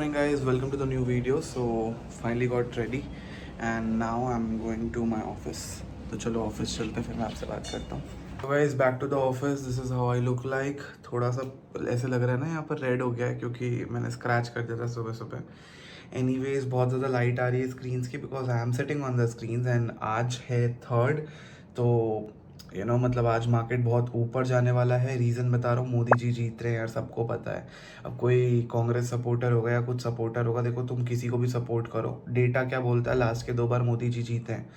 morning guys, welcome to the new video. So finally got ready and now I'm going to my office. तो चलो office चलते हैं, फिर मैं आपसे बात करता हूँ. So guys, back to the office. This is how I look like. थोड़ा सा ऐसे लग रहा है ना, यहाँ पर रेड हो गया है क्योंकि मैंने स्क्रैच कर दिया था सुबह सुबह. एनीवेज बहुत ज़्यादा लाइट आ रही है स्क्रीन्स की because I am sitting on the screens and आज है थर्ड. तो मतलब आज मार्केट बहुत ऊपर जाने वाला है. रीज़न बता रहा हूँ, मोदी जी जीत रहे हैं यार, सबको पता है. अब कोई कांग्रेस सपोर्टर होगा या कुछ सपोर्टर होगा, देखो तुम किसी को भी सपोर्ट करो, डेटा क्या बोलता है, लास्ट के 2 बार मोदी जी जीते हैं.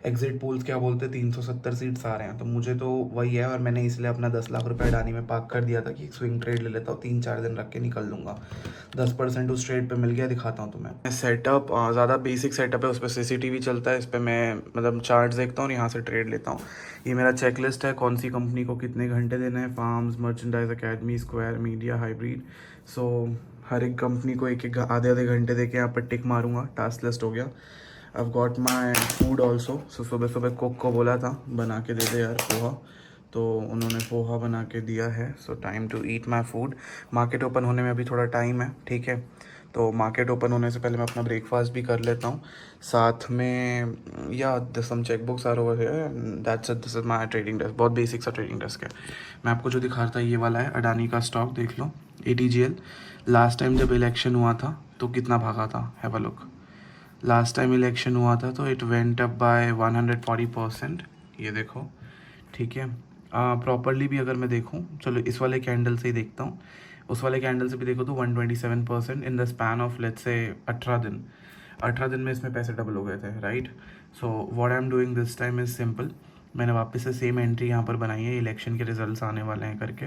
एग्जिट पोल्स क्या बोलते हैं, 370 सीट्स आ रहे हैं. तो मुझे तो वही है, और मैंने इसलिए अपना 10 लाख रुपए अडानी में पार्क कर दिया था कि स्विंग ट्रेड ले लेता हूँ, 3-4 दिन रख के निकल लूँगा. 10% उस ट्रेड पे मिल गया, दिखाता हूँ तुम्हें. सेटअप ज़्यादा बेसिक सेटअप है, उस पर CCTV चलता है. इस पर मैं मतलब चार्ट देखता हूँ और यहाँ से ट्रेड लेता हूँ. ये मेरा चेकलिस्ट है, कौन सी कंपनी को कितने घंटे देने हैं. Farms, merchandise academy, square media, hybrid. So हर एक कंपनी को एक एक आधे आधे घंटे दे के यहाँ पर टिक मारूंगा. टास्क लिस्ट हो गया. I've got my food also. सो सुबह सुबह कुक को बोला था बना के दे दे यार पोहा, तो उन्होंने पोहा बना के दिया है. So time to eat my food. Market open होने में अभी थोड़ा टाइम है, ठीक है. तो मार्केट ओपन होने से पहले मैं अपना ब्रेकफास्ट भी कर लेता हूँ साथ में. Yeah some cheque books are over here. That's it. This is my trading desk. बहुत बेसिक सा ट्रेडिंग डेस्क है. मैं आपको जो दिखा रहा था ये वाला है, अडानी का स्टॉक देख लो, ATGL. लास्ट टाइम जब इलेक्शन हुआ था तो कितना भागा था, have a look. Last time election हुआ था तो इट वेंट अप बाय 140%. ये देखो, ठीक है. प्रॉपरली भी अगर मैं देखूँ, चलो इस वाले कैंडल से ही देखता हूँ. उस वाले कैंडल से भी देखो तो 127% in the span of let's say 18 दिन. 18 दिन में इसमें पैसे डबल हो गए थे, right. So what I am doing this time is simple. मैंने वापस से सेम एंट्री यहाँ पर बनाई है, इलेक्शन के रिजल्ट्स आने वाले हैं करके.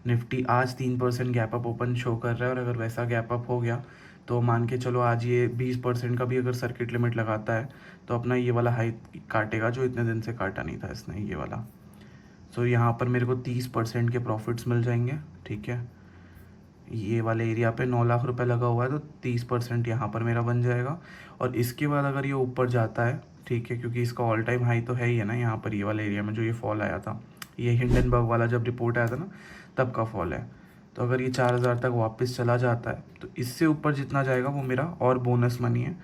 निफ्टी आज 3% गैप अप ओपन शो कर रहा है, और अगर वैसा गैप अप हो गया तो मान के चलो आज ये 20% का भी अगर सर्किट लिमिट लगाता है तो अपना ये वाला हाई काटेगा जो इतने दिन से काटा नहीं था इसने, ये वाला. सो यहाँ पर मेरे को 30% के प्रॉफिट्स मिल जाएंगे, ठीक है. ये वाले एरिया पे 9 लाख रुपए लगा हुआ है तो 30% यहाँ पर मेरा बन जाएगा. और इसके बाद अगर ये ऊपर जाता है, ठीक है, क्योंकि इसका ऑल टाइम हाई तो है ही है ना यहाँ पर, ये वाले एरिया में जो ये फॉल आया था, ये हिंडनबर्ग वाला जब रिपोर्ट आया था ना तब का फॉल है. तो अगर ये 4,000 तक वापस चला जाता है तो इससे ऊपर जितना जाएगा वो मेरा और बोनस मनी है.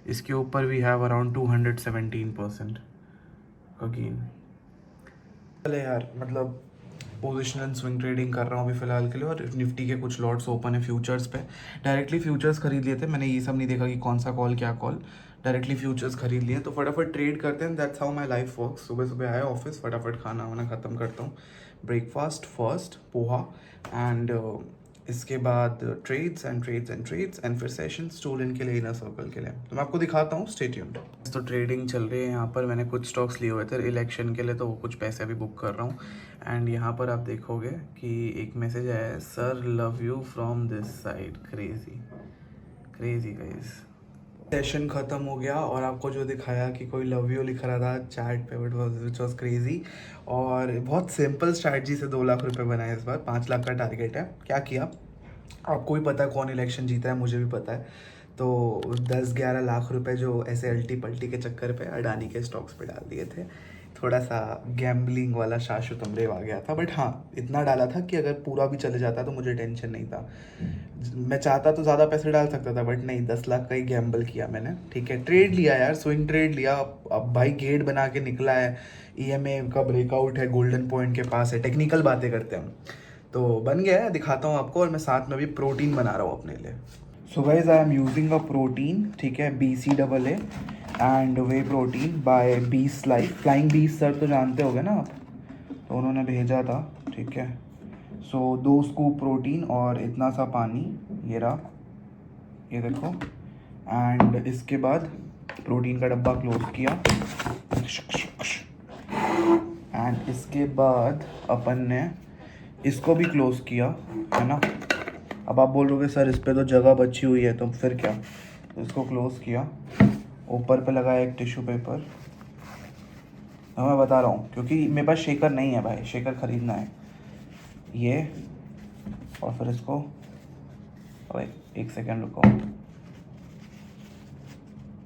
इसके ऊपर वी हैव अराउंड 217% का गेन. चले यार, मतलब पोजिशन एंड स्विंग ट्रेडिंग कर रहा हूँ अभी फ़िलहाल के लिए. और निफ्टी के कुछ लॉट्स ओपन है फ्यूचर्स पे. डायरेक्टली फ्यूचर्स खरीद लिए थे मैंने, ये सब नहीं देखा कि कौन सा कॉल क्या कॉल. डायरेक्टली फ्यूचर्स खरीद लिए तो फटाफट ट्रेड करते हैं. That's how my life works. सुबह सुबह आया ऑफिस, फटाफट खाना वाना ख़त्म करता हूँ. ब्रेकफास्ट फर्स्ट, पोहा, एंड इसके बाद trades and trades and trades and फिर सेशन स्टूडेंट के लिए, इनर सर्कल के लिए. तो मैं आपको दिखाता हूँ, स्टे ट्यून्ड. तो ट्रेडिंग चल रही है यहाँ पर. मैंने कुछ स्टॉक्स लिए हुए थे इलेक्शन के लिए तो वो कुछ पैसे अभी बुक कर रहा हूँ. एंड यहाँ पर आप देखोगे कि एक मैसेज आया है, sir love you from this side. Crazy crazy guys. Session ख़त्म हो गया और आपको जो दिखाया कि कोई लव यू लिख रहा था चैट पे, विच वॉज क्रेजी. और बहुत सिंपल स्ट्रैटेजी से 2 लाख रुपए बनाए इस बार. 5 लाख का टारगेट है. क्या किया, आपको भी पता है कौन इलेक्शन जीता है, मुझे भी पता है. तो 10-11 लाख रुपए जो ऐसे अल्टी पल्टी के चक्कर पे अडानी के स्टॉक्स पे डाल दिए थे. थोड़ा सा गैम्बलिंग वाला शाशु तमरेव आ गया था. बट हाँ, इतना डाला था कि अगर पूरा भी चले जाता तो मुझे टेंशन नहीं था. मैं चाहता तो ज़्यादा पैसे डाल सकता था बट नहीं, 10 लाख का ही गैम्बल किया मैंने, ठीक है. ट्रेड लिया यार, स्विंग ट्रेड लिया. अब भाई गेट बना के निकला है. EMA का ब्रेकआउट है, गोल्डन पॉइंट के पास है. टेक्निकल बातें करते हैं हम, तो बन गया है, दिखाता हूँ आपको. और मैं साथ में भी प्रोटीन बना रहा हूँ अपने लिए. So guys, I am using a protein, ठीक है, BCAA and way protein bye बीस लाइफ. फ्लाइंग बीस सर तो जानते होगे ना आप, तो उन्होंने भेजा था, ठीक है. सो 2 स्कूप प्रोटीन और इतना सा पानी, ये रहा, ये देखो. एंड इसके बाद प्रोटीन का डब्बा क्लोज किया. एंड इसके बाद अपन ने इसको भी क्लोज किया, है ना. अब आप बोल रहे सर इस पर तो जगह बची हुई है, तो फिर क्या. तो इसको क्लोज किया, ऊपर पे लगाया एक टिश्यू पेपर. मैं बता रहा हूँ क्योंकि मेरे पास शेकर नहीं है भाई, शेकर ख़रीदना है. ये, और फिर इसको, अरे 1 सेकेंड रुको,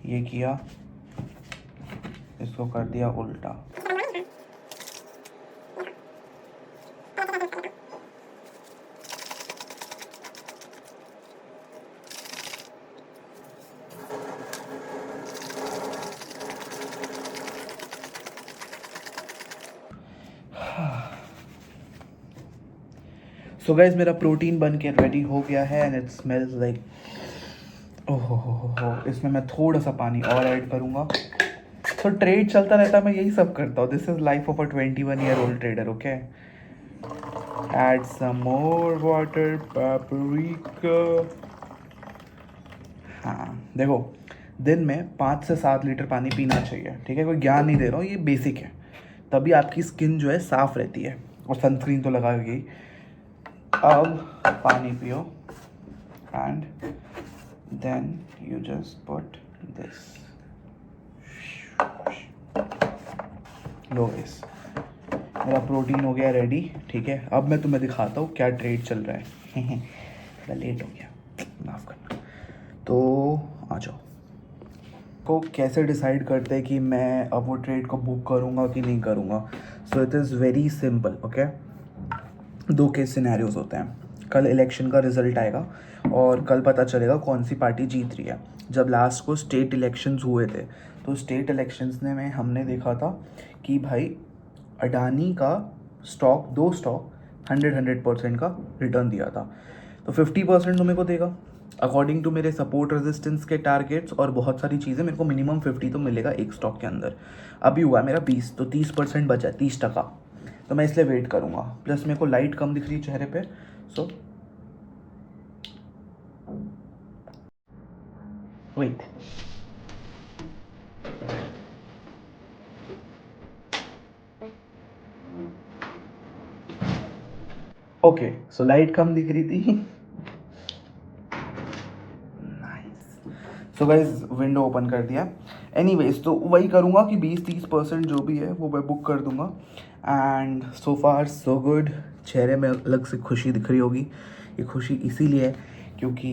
ये किया, इसको कर दिया उल्टा. सो गाइज मेरा प्रोटीन बन के रेडी हो गया है एंड इट स्मेल्स लाइक ओहो हो। इसमें मैं थोड़ा सा पानी और ऐड करूँगा। तो ट्रेड चलता रहता है, मैं यही सब करता हूँ। This is life of a 21-year-old trader. Okay, add some more water, paprika। हाँ देखो, दिन में 5 से 7 लीटर पानी पीना चाहिए, ठीक है। कोई ज्ञान नहीं दे रहा हूँ, ये बेसिक है। तभी आपकी स्किन जो है साफ रहती है, और सनस्क्रीन तो लगाएगी। अब पानी पियो and then you just put this. लो गाइस, मेरा प्रोटीन हो गया रेडी, ठीक है। अब मैं तुम्हें दिखाता हूँ क्या ट्रेड चल रहा है। थोड़ा लेट हो गया, माफ़ करना। तो आ जाओ। को कैसे डिसाइड करते हैं कि मैं अब वो ट्रेड को बुक करूँगा कि नहीं करूँगा? So it is very simple. Okay, 2 case scenarios होते हैं। कल इलेक्शन का रिजल्ट आएगा और कल पता चलेगा कौन सी पार्टी जीत रही है। जब लास्ट को स्टेट इलेक्शंस हुए थे, तो स्टेट इलेक्शंस में हमने देखा था कि भाई अडानी का स्टॉक, 2 स्टॉक 100% का रिटर्न दिया था। तो 50% तो मेरे को देगा अकॉर्डिंग टू मेरे सपोर्ट रेजिस्टेंस के टारगेट्स और बहुत सारी चीज़ें। मेरे को मिनिमम 50 तो मिलेगा एक स्टॉक के अंदर। अभी हुआ मेरा 20, तो 30% बचा है, 30%। तो मैं इसलिए वेट करूँगा। प्लस मेरे को लाइट कम दिख रही है चेहरे पे, सो वेट। ओके, सो लाइट कम दिख रही थी। सो गाइज विंडो ओपन कर दिया। एनीवेज, तो वही करूँगा कि 20-30% जो भी है वो मैं बुक कर दूँगा। And so far so good. चेहरे में अलग से खुशी दिख रही होगी। ये खुशी इसीलिए है क्योंकि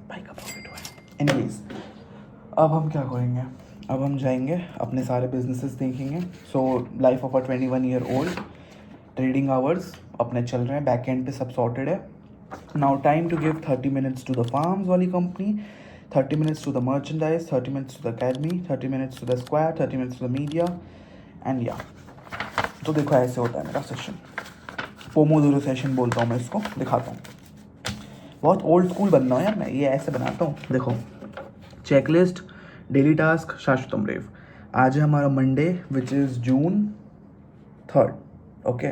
भाई का प्रॉफिट हुआ है। एनीवेज, अब हम क्या करेंगे? अब हम जाएंगे अपने सारे बिजनेसेस देखेंगे। So life of a 21-year-old, trading hours अपने चल रहे हैं, बैक एंड पे सब सॉर्टेड है। Now time to give 30 minutes to the farms वाली company, 30 minutes to the merchandise, 30 minutes to the academy, 30 minutes to the square, 30 minutes to the media, and yeah। तो देखो ऐसे होता है मेरा सेशन। पोमोडोरो सेशन बोलता हूँ मैं इसको, दिखाता हूँ। बहुत ओल्ड स्कूल बनना हो यार, मैं ये ऐसे बनाता हूँ। देखो, चेकलिस्ट, डेली टास्क, शाश्वतम रेव। आज है हमारा Monday which is June 3rd। Okay,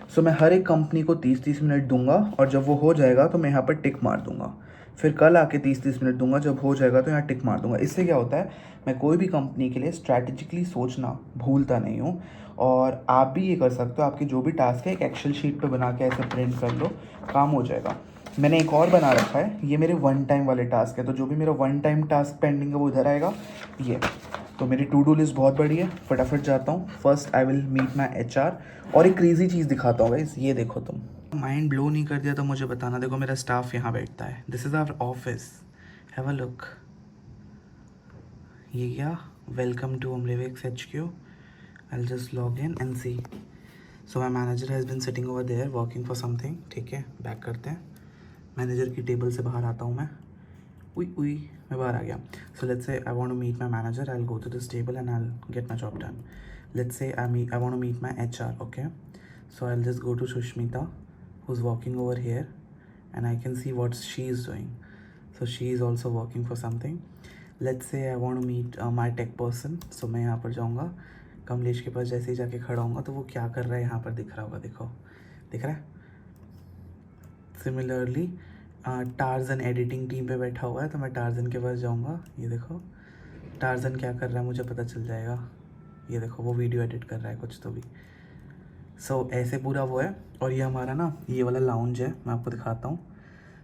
so मैं हर एक कंपनी को 30-30 मिनट दूंगा, और जब वो हो जाएगा तो मैं यहाँ पर टिक मार दूंगा। फिर कल आके 30-30 मिनट दूंगा, जब हो जाएगा तो यहाँ टिक मार दूंगा। इससे क्या होता है, मैं कोई भी कंपनी के लिए स्ट्रैटेजिकली सोचना भूलता नहीं हूँ। और आप भी ये कर सकते हो, आपके जो भी टास्क है एक एक्सेल शीट पे बना के ऐसे प्रिंट कर लो, काम हो जाएगा। मैंने एक और बना रखा है, ये मेरे 1 टाइम वाले टास्क है। तो जो भी मेरा 1 टाइम टास्क पेंडिंग है वो इधर आएगा, ये। तो मेरी टू डू लिस्ट बहुत बड़ी है, फटाफट जाता हूँ। First I will meet my HR। और एक क्रेजी चीज़ दिखाता हूँ गाइस, ये देखो। तुम माइंड ब्लो नहीं कर दिया तो मुझे बताना। देखो मेरा स्टाफ यहाँ बैठता है, this is our office, have a look. ये क्या, वेलकम टू अमरीविक्स HQ। I just log in and see. So my manager has been sitting over there working for something. ठीक है, बैक करते हैं। मैनेजर की टेबल से बाहर आता हूँ मैं। उई मैं बाहर आ गया। So let's say I want to meet my manager, I will go to this table and I will get my job done. Let's say I want to meet my HR। Okay, so I will just go to Sushmita who's walking over here and I can see what she is doing. So she is also working for something. Let's say I want to meet my tech person. So मैं यहाँ पर जाऊँगा, कमलेश के पास जैसे ही जाके खड़ा होऊंगा तो वो क्या कर रहा है यहाँ पर दिख रहा होगा। देखो, दिख रहा है। सिमिलरली टार्जन एडिटिंग टीम पे बैठा हुआ है, तो मैं टार्जन के पास जाऊँगा। ये देखो टार्जन क्या कर रहा है मुझे पता चल जाएगा। ये देखो वो वीडियो एडिट कर रहा है कुछ तो भी। सो ऐसे पूरा वो है। और ये हमारा ना ये वाला लाउंज है, मैं आपको दिखाता हूँ।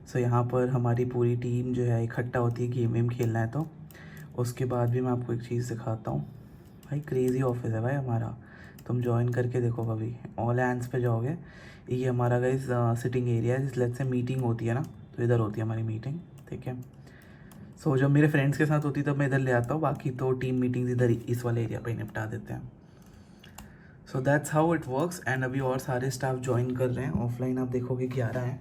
सो यहाँ पर हमारी पूरी टीम जो है इकट्ठा होती है, गेम वेम खेलना है तो। उसके बाद भी मैं आपको एक चीज़ दिखाता हूँ। भाई क्रेज़ी ऑफिस है भाई हमारा, तुम ज्वाइन करके देखो कभी। ऑल हैंड्स पे जाओगे, ये हमारा गाइस सिटिंग एरिया है। लेट्स से मीटिंग होती है ना, तो इधर होती है हमारी मीटिंग। ठीक है, सो जब मेरे फ्रेंड्स के साथ होती है तब मैं इधर ले आता हूँ, बाकी तो टीम मीटिंग्स इधर इस वाले एरिया पे निपटा देते हैं। सो that's how it works. And अभी और सारे स्टाफ ज्वाइन कर रहे हैं। ऑफलाइन आप देखोगे 11 हैं।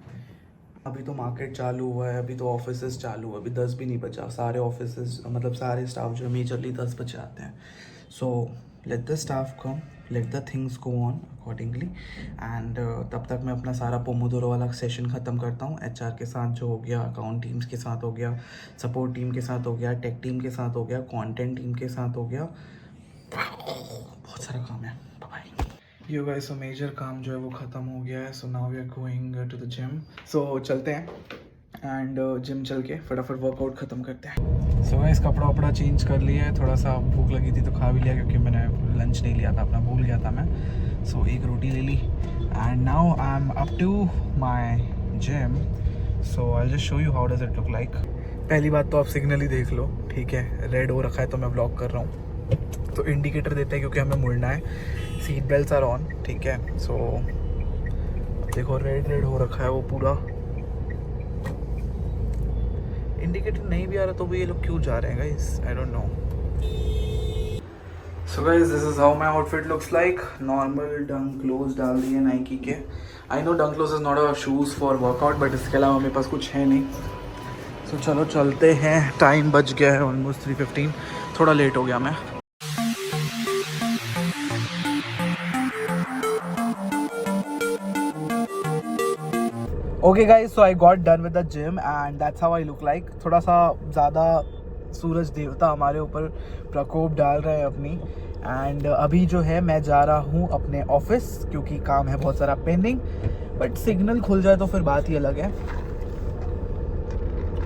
अभी तो मार्केट चालू हुआ है, अभी तो ऑफिसेस चालू है, अभी 10 भी नहीं बचा। सारे ऑफिसेस मतलब सारे स्टाफ जो है मेजरली 10 बजे आते हैं। So let the staff come, let the things go on accordingly and तब तक मैं अपना सारा पोमोडोरो वाला सेशन ख़त्म करता हूँ। HR के साथ जो हो गया, अकाउंट टीम्स के साथ हो गया, सपोर्ट टीम के साथ हो गया, टेक टीम के साथ हो गया, कंटेंट टीम के साथ हो गया, बहुत सारा काम है। Bye you guys, so major काम जो है वो ख़त्म हो गया है। So now we are going to the gym. So चलते हैं एंड जिम चल के फटाफट वर्कआउट ख़त्म करते हैं। सो गाइस, कपड़ा वपड़ा चेंज कर लिया है, थोड़ा सा भूख लगी थी तो खा भी लिया क्योंकि मैंने लंच नहीं लिया था अपना, भूल गया था मैं। सो एक रोटी ले ली and now I am up to my gym. So I just show you how does it look like. पहली बात तो आप सिग्नल ही देख लो, ठीक है, रेड हो रखा है तो मैं ब्लॉक कर रहा हूँ, तो इंडिकेटर देते हैं क्योंकि हमें मुड़ना है। सीट बेल्ट्स आर ऑन, ठीक है। सो देखो रेड हो रखा है वो पूरा, इंडिकेटर नहीं भी आ रहा तो भी ये लोग क्यों जा रहे हैं guys, I don't know. So guys, this is how my outfit looks like. Normal डंक क्लोज डाल दिए नाइकी के। आई नो डंक close is not a shoes for workout, but इसके अलावा मेरे पास कुछ है नहीं। सो चलो चलते हैं, टाइम बच गया है ऑलमोस्ट 3:15, थोड़ा लेट हो गया मैं। Okay guys, so I got done with the gym and that's how I look like. थोड़ा सा ज़्यादा सूरज देवता हमारे ऊपर प्रकोप डाल रहे हैं अपनी। एंड अभी जो है मैं जा रहा हूँ अपने ऑफिस क्योंकि काम है बहुत सारा पेंडिंग, बट सिग्नल खुल जाए तो फिर बात ही अलग है।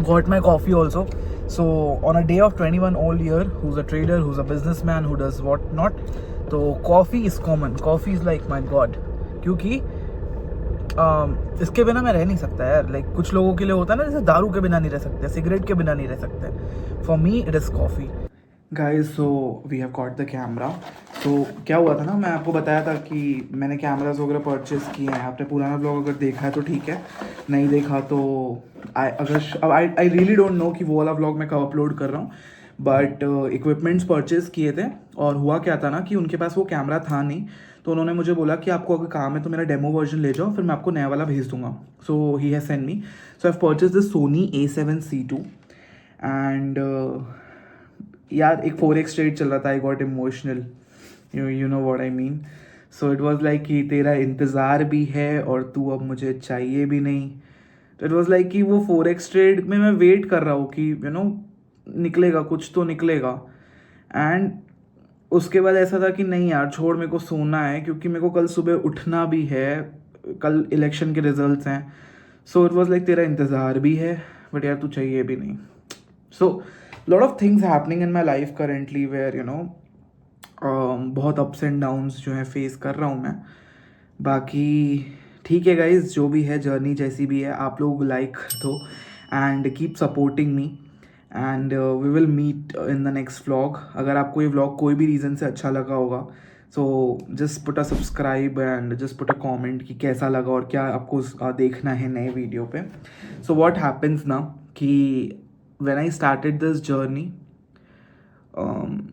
Got my coffee also. So on a day of 21 old year, who's a trader, who's a businessman, who does what not, तो coffee is common, coffee is like my God. क्योंकि इसके बिना मैं रह नहीं सकता यार। लाइक कुछ लोगों के लिए होता है ना, जैसे दारू के बिना नहीं रह सकते, सिगरेट के बिना नहीं रह सकते। For me it is coffee. Guys, so we have got the camera. तो क्या हुआ था ना, मैं आपको बताया था कि मैंने कैमराज वगैरह परचेज़ किए हैं। आपने पुराना ब्लॉग अगर देखा है तो ठीक है, नहीं देखा तो आई रियली डोंट नो कि वो वाला ब्लॉग मैं कब अपलोड कर रहा हूँ। बट इक्विपमेंट्स परचेज़ किए थे और हुआ क्या था ना कि उनके पास वो कैमरा था नहीं, तो उन्होंने मुझे बोला कि आपको अगर काम है तो मेरा डेमो वर्जन ले जाओ, फिर मैं आपको नया वाला भेज दूंगा। So he has send me. So I have purchase this Sony A7C2 and यार एक 4x स्ट्रेट चल रहा था। I got emotional, you know what I mean. So it was like कि तेरा इंतज़ार भी है और तू अब मुझे चाहिए भी नहीं। तो इट वॉज लाइक कि वो 4x स्ट्रेट में मैं वेट कर रहा हूँ कि यू नो निकलेगा, कुछ तो निकलेगा। एंड उसके बाद ऐसा था कि नहीं यार छोड़, मेरे को सोना है क्योंकि मेरे को कल सुबह उठना भी है, कल इलेक्शन के रिजल्ट्स हैं। सो इट वाज लाइक तेरा इंतज़ार भी है बट यार तू चाहिए भी नहीं। So lot of things happening in my life currently where you know बहुत अप्स एंड डाउन्स जो है फेस कर रहा हूँ मैं। बाकी ठीक है गाइज, जो भी है जर्नी जैसी भी है, आप लोग लाइक दो and keep supporting me and we will meet in the next vlog. अगर आपको ये व्लॉग कोई भी रीज़न से अच्छा लगा होगा so just put a subscribe and just put a comment कि कैसा लगा और क्या आपको देखना है नए वीडियो पे। सो व्हाट हैपेंस ना कि when I started this journey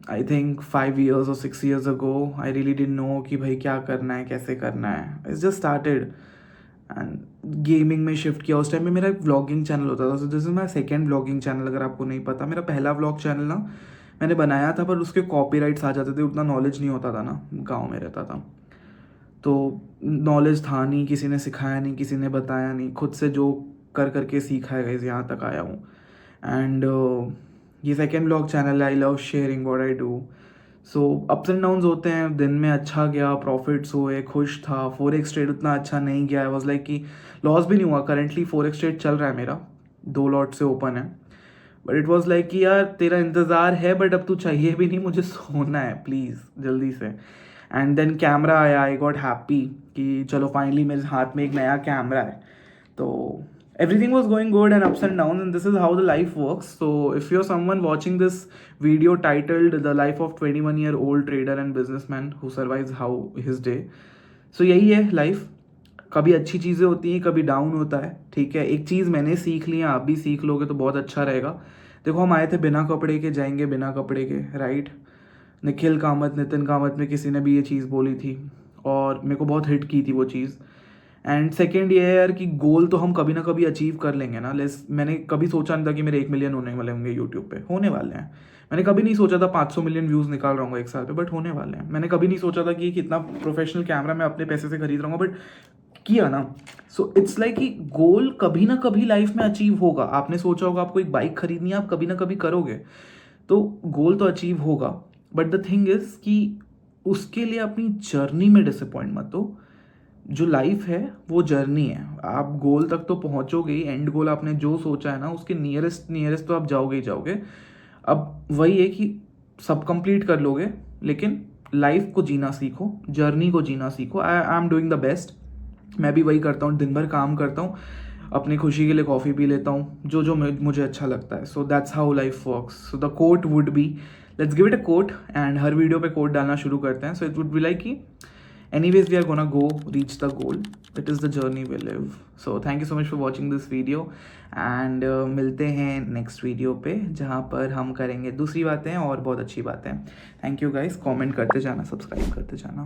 I think 5 years or 6 years ago, I really didn't know कि भाई क्या करना है, कैसे करना है। It's just started and gaming में शिफ्ट किया। उस टाइम में मेरा एक व्लॉगिंग चैनल होता था। So this is my second vlogging channel, अगर आपको नहीं पता। मेरा पहला व्लॉग चैनल ना मैंने बनाया था पर उसके कॉपीराइट्स आ जाते थे, उतना नॉलेज नहीं होता था ना, गाँव में रहता था तो नॉलेज था नहीं, किसी ने सिखाया नहीं, किसी ने बताया नहीं, खुद से जो कर करके सीखा है गाइस, यहाँ तक आया हूँ। एंड ये सेकेंड व्लॉग चैनल है। I love sharing what I do. So ups and downs होते हैं। दिन में अच्छा गया, प्रॉफिट्स हुए, खुश था। 4x ट्रेड उतना अच्छा नहीं गया। आई वॉज लाइक कि लॉस भी नहीं हुआ। करंटली 4x ट्रेड चल रहा है मेरा, 2 लॉट से ओपन है। बट इट वॉज लाइक कि यार तेरा इंतज़ार है बट अब तू चाहिए भी नहीं, मुझे सोना है प्लीज़ जल्दी से। एंड देन कैमरा आया, आई गॉट हैप्पी कि चलो फाइनली मेरे हाथ में एक नया कैमरा है। तो everything was going good and ups and downs, and this is how the life works. So if you're someone watching this video titled The Life of 21-year-old Trader and Businessman Who Survives How His Day, so यही है life. कभी अच्छी चीज़ें होती हैं, कभी down होता है, ठीक है। एक चीज़ मैंने सीख ली है, आप भी सीख लोगे तो बहुत अच्छा रहेगा। देखो हम आए थे बिना कपड़े के, जाएंगे बिना कपड़े के, राइट। निखिल कामत, नितिन कामत में किसी ने भी ये चीज़ बोली थी और मेरे को बहुत हिट की थी वो चीज़। एंड सेकेंड ये है यार कि गोल तो हम कभी ना कभी अचीव कर लेंगे ना। मैंने कभी सोचा नहीं था कि मेरे 1 मिलियन होने वाले होंगे यूट्यूब पे, होने वाले हैं। मैंने कभी नहीं सोचा था 500 मिलियन व्यूज़ निकाल रहा हूँ 1 साल पे, बट होने वाले हैं। मैंने कभी नहीं सोचा था कि कितना प्रोफेशनल कैमरा मैं अपने पैसे से खरीद रहा हूँ, बट किया ना। सो इट्स लाइक कि गोल कभी ना कभी लाइफ में अचीव होगा। आपने सोचा होगा आपको एक बाइक खरीदनी है, आप कभी ना कभी करोगे, तो गोल तो अचीव होगा। बट द थिंग इज कि उसके लिए अपनी जर्नी में डिसअपॉइंट मत हो। जो लाइफ है वो जर्नी है। आप गोल तक तो पहुंचोगे ही, एंड गोल आपने जो सोचा है ना उसके नियरेस्ट तो आप जाओगे ही जाओगे। अब वही है कि सब कंप्लीट कर लोगे, लेकिन लाइफ को जीना सीखो, जर्नी को जीना सीखो। I am doing the best. मैं भी वही करता हूँ, दिन भर काम करता हूँ, अपनी खुशी के लिए कॉफ़ी पी लेता हूँ, जो जो मुझे अच्छा लगता है। So that's how life works. So the quote would be, let's give it a quote, and हर वीडियो पे कोट डालना शुरू करते हैं। So it would be like कि anyways we are gonna go reach the goal. It is the journey we live. So thank you so much for watching this video, and मिलते हैं next video पे, जहाँ पर हम करेंगे दूसरी बातें और बहुत अच्छी बातें। थैंक यू गाइस, कमेंट करते जाना, सब्सक्राइब करते जाना।